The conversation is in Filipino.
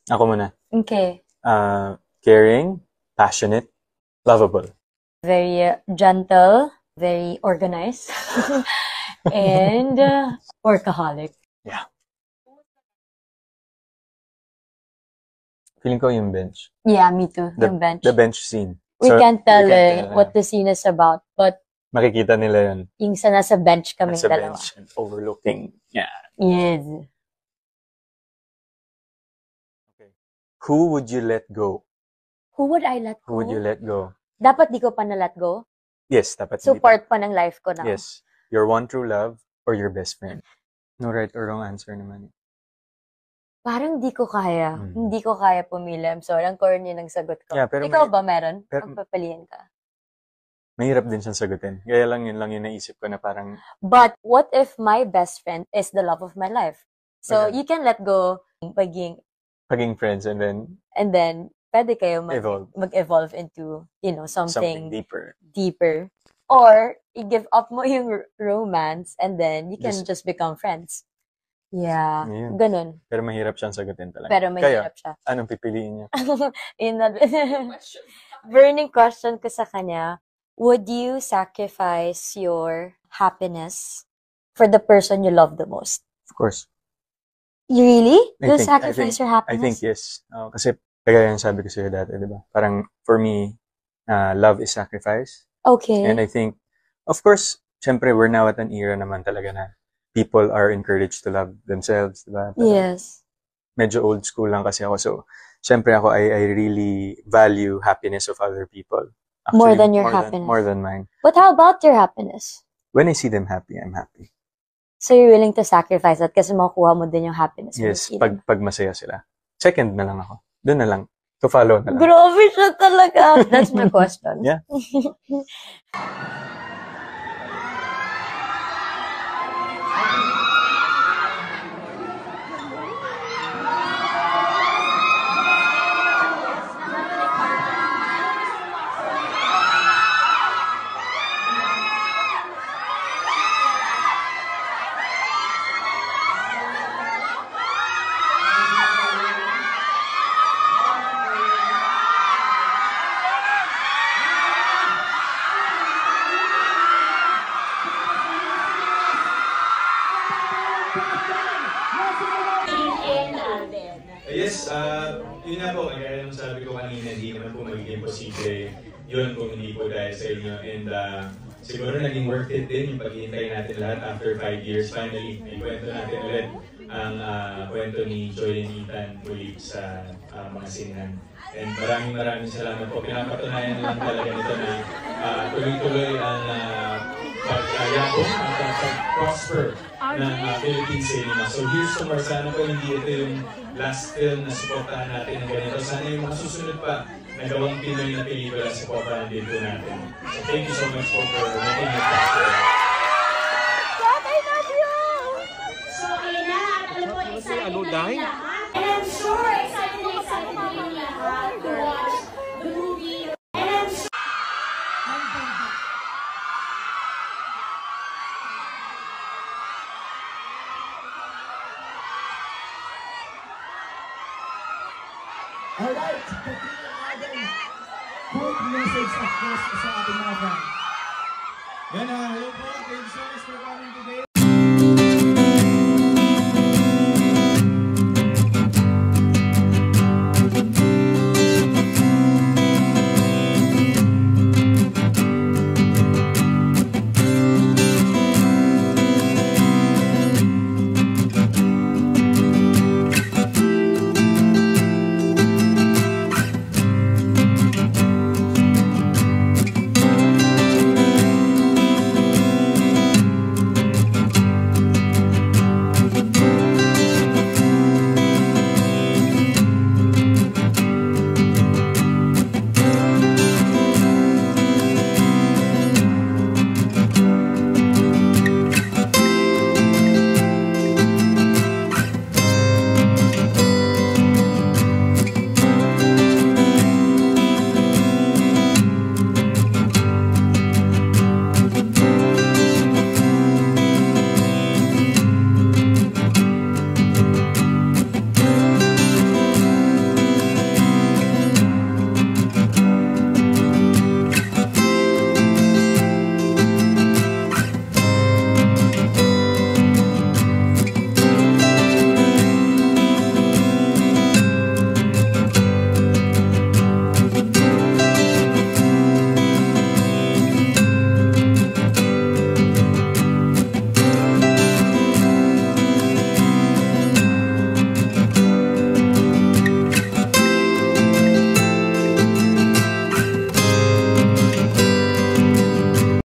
Ako muna. Okay. Caring, passionate, lovable. Very gentle, very organized, and workaholic. Yeah. Feeling ko yung bench. Yeah, me too. Yung bench. The bench scene. We can't tell what the scene is about, but makikita nila yun. Yung sa nasa bench kaming nasa dalawa. Bench and overlooking. Yeah. Yes. Okay. Who would you let go? Who would I let go? Who would you let go? Dapat di ko pa na-let go? Yes, dapat So, hindi pa. part pa ng life ko na. Yes. Your one true love or your best friend. No right or wrong answer naman. Parang di ko kaya. Hindi ko kaya pumili. I'm sorry. Ang corny ng sagot ko. Yeah, pero ikaw ba meron? pero- Magpapaliin ka. Mahirap din siyang sagutin. Kaya lang yun naisip ko na parang, But what if my best friend is the love of my life? So, Okay. you can let go paging, paging friends and then pwede kayo mag-evolve into, something something deeper. deeper. Or, i-give up mo yung romance and then you can Just- just become friends. Yeah. Yun. Ganun. Pero mahirap siyang sagutin talaga. Pero mahirap siya. Anong pipiliin niya? Burning question ko sa kanya, would you sacrifice your happiness for the person you love the most? Of course. You really? I You'll think- sacrifice your I happiness? think yes. Kasi kagaya yung sabi ko sa'yo dati, di ba? Parang for me, love is sacrifice. Okay. And I think, of course, syempre we're now at an era naman talaga na people are encouraged to love themselves, di ba? Parang Yes. medyo old school lang kasi ako. So, syempre ako, I really value happiness of other people. More than your happiness. More than mine. But how about your happiness? When I see them happy, I'm happy. So you're willing to sacrifice that kasi makukuha mo din yung happiness when you Yes, see them. pag masaya sila. Second na lang ako. Doon na lang. To follow na lang. Grabe siya talaga. That's my question. Yeah. Yes, yun nga po, kaya yung sabi ko kanina, hindi naman po magiging posible yun kung hindi po dahil sa inyo. And siguro naging worth it din yung paghihintay natin lahat after 5 years. Finally, may kwento natin ulit ang kwento ni Joy and Ethan muli sa mga sinehan. And maraming salamat po. Pinapatunayan lang talaga nito na tuloy-tuloy ang pag-ayakong at pag-prosper ng Philippine cinema. So here's to more. Sana po hindi ito yung last film na supportahan natin ng ganito. Sana yung mga susunod pa na gawang Pinoy na pelikula supportahan din po natin. So thank you so much po for making it possible. God, I love you! So, ayun na. Alam po, excited na rin lahat. And I'm sure excited na rin lahat to watch the movie. And I'm sure... Alright, quick message of course sa ating mga fan. Yan, hello po. Thank you so much for coming today.